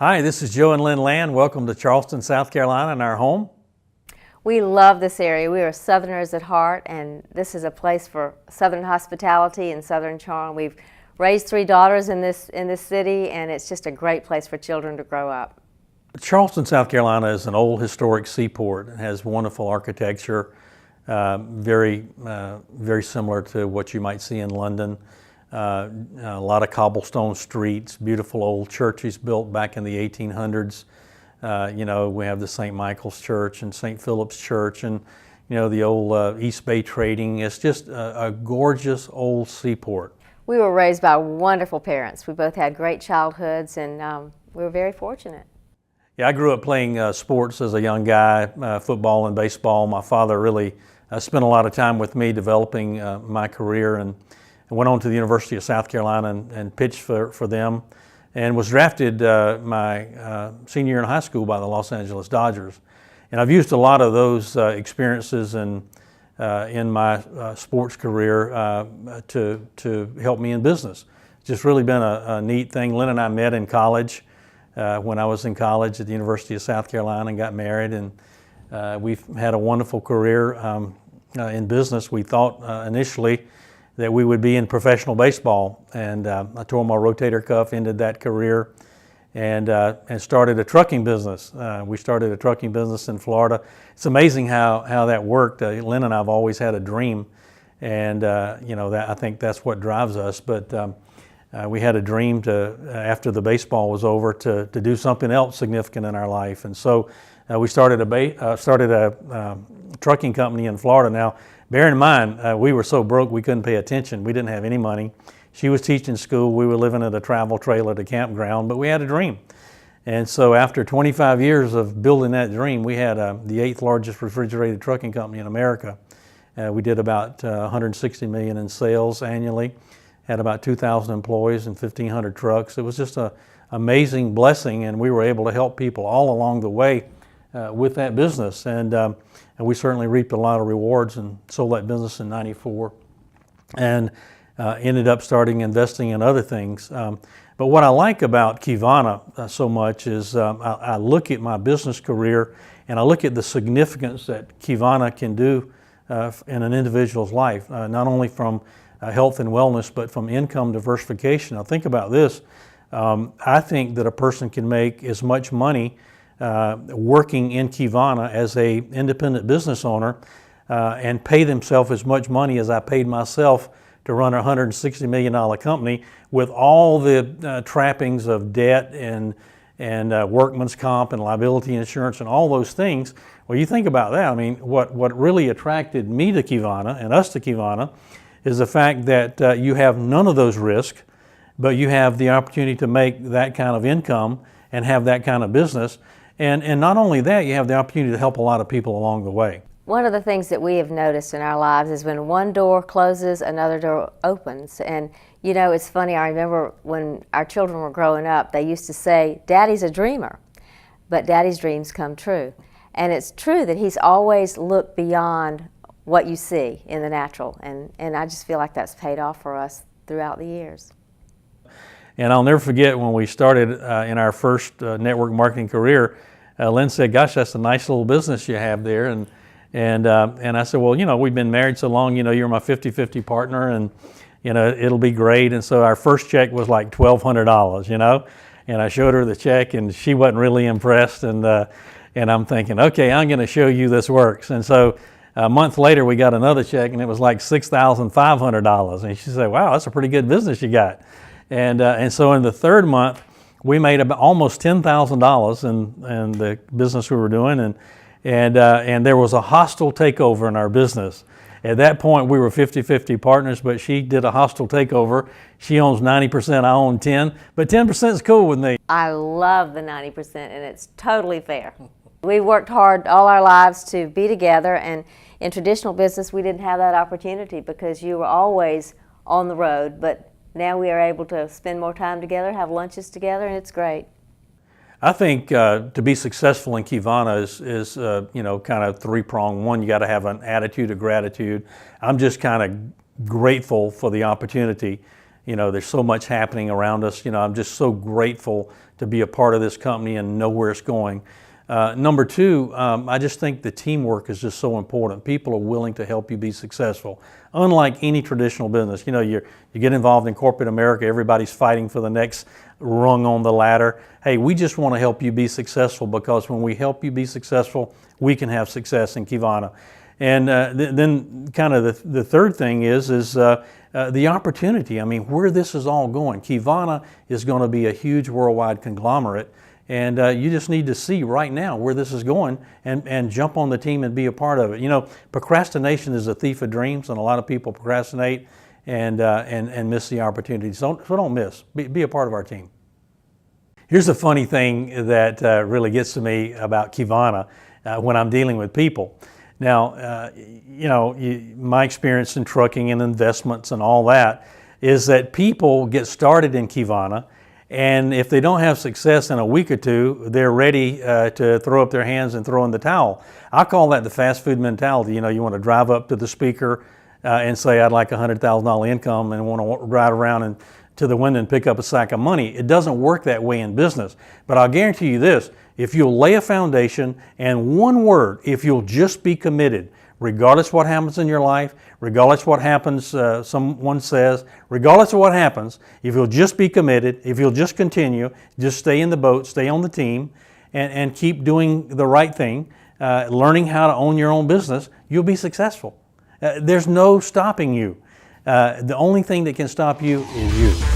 Hi, this is Joe and Lynn Land. Welcome to Charleston, South Carolina, and our home. We love this area. We are Southerners at heart, and this is a place for Southern hospitality and Southern charm. We've raised 3 daughters in this city, and it's just a great place for children to grow up. Charleston, South Carolina is an old historic seaport. It has wonderful architecture, very similar to what you might see in London. A lot of cobblestone streets, beautiful old churches built back in the 1800s. We have the St. Michael's Church and St. Philip's Church and, the old East Bay Trading. It's just a gorgeous old seaport. We were raised by wonderful parents. We both had great childhoods, and we were very fortunate. Yeah, I grew up playing sports as a young guy, football and baseball. My father really spent a lot of time with me developing my career, and went on to the University of South Carolina and pitched for them, and was drafted my senior year in high school by the Los Angeles Dodgers. And I've used a lot of those experiences in my sports career to help me in business. It's just really been a neat thing. Lynn and I met in college when I was in college at the University of South Carolina and got married, and we've had a wonderful career in business. We thought initially that we would be in professional baseball, and I tore my rotator cuff, ended that career, and started a trucking business. We started a trucking business in Florida. It's amazing how that worked. Lynn and I have always had a dream, and that I think that's what drives us. But we had a dream after the baseball was over to do something else significant in our life, and so we started a trucking company in Florida. Now, bear in mind, we were so broke we couldn't pay attention. We didn't have any money. She was teaching school. We were living at a travel trailer at a campground, but we had a dream. And so after 25 years of building that dream, we had the 8th largest refrigerated trucking company in America. We did about $160 million in sales annually, had about 2,000 employees and 1,500 trucks. It was just an amazing blessing, and we were able to help people all along the way with that business. And we certainly reaped a lot of rewards and sold that business in '94 and ended up investing in other things. But what I like about Qivana so much is I look at my business career and I look at the significance that Qivana can do in an individual's life, not only from health and wellness, but from income diversification. Now think about this. I think that a person can make as much money working in Qivana as a independent business owner and pay themselves as much money as I paid myself to run a $160 million company with all the trappings of debt and workman's comp and liability insurance and all those things. Well, you think about that. I mean, what really attracted me to Qivana and us to Qivana is the fact that you have none of those risks, but you have the opportunity to make that kind of income and have that kind of business. And not only that, you have the opportunity to help a lot of people along the way. One of the things that we have noticed in our lives is when one door closes, another door opens. And it's funny, I remember when our children were growing up, they used to say, "Daddy's a dreamer," but Daddy's dreams come true. And it's true that he's always looked beyond what you see in the natural. And I just feel like that's paid off for us throughout the years. And I'll never forget when we started in our first network marketing career, Lynn said, "Gosh, that's a nice little business you have there." And I said, "Well, we've been married so long, you're my 50-50 partner, and it'll be great." And so our first check was like $1,200, and I showed her the check, and she wasn't really impressed. And I'm thinking, okay, I'm going to show you this works. And so a month later, we got another check, and it was like $6,500. And she said, "Wow, that's a pretty good business you got." And so in the third month, we made about almost $10,000 in the business we were doing, and there was a hostile takeover in our business. At that point, we were 50-50 partners, but she did a hostile takeover. She owns 90%, I own 10, but 10% is cool with me. I love the 90%, and it's totally fair. We worked hard all our lives to be together, and in traditional business, we didn't have that opportunity because you were always on the road, but now we are able to spend more time together, have lunches together, and it's great. I think to be successful in Qivana is kind of three-pronged. One, you got to have an attitude of gratitude. I'm just kind of grateful for the opportunity There's so much happening around us. I'm just so grateful to be a part of this company and know where it's going. Number two, I just think the teamwork is just so important. People are willing to help you be successful. Unlike any traditional business, you get involved in corporate America, everybody's fighting for the next rung on the ladder. Hey, we just want to help you be successful, because when we help you be successful, we can have success in Qivana. And then kind of the third thing is the opportunity. I mean, where this is all going. Qivana is going to be a huge worldwide conglomerate. And you just need to see right now where this is going and jump on the team and be a part of it. Procrastination is a thief of dreams, and a lot of people procrastinate and miss the opportunities. So don't miss. Be a part of our team. Here's a funny thing that really gets to me about Qivana when I'm dealing with people. Now, my experience in trucking and investments and all that is that people get started in Qivana, and if they don't have success in a week or two, they're ready to throw up their hands and throw in the towel. I call that the fast food mentality. You want to drive up to the speaker and say, I'd like $100,000 income, and want to ride around to the window and pick up a sack of money. It doesn't work that way in business. But I'll guarantee you this, if you'll lay a foundation, and one word, if you'll just be committed, regardless what happens in your life, regardless what happens, someone says, regardless of what happens, if you'll just be committed, if you'll just continue, just stay in the boat, stay on the team, and keep doing the right thing, learning how to own your own business, you'll be successful. There's no stopping you. The only thing that can stop you is you.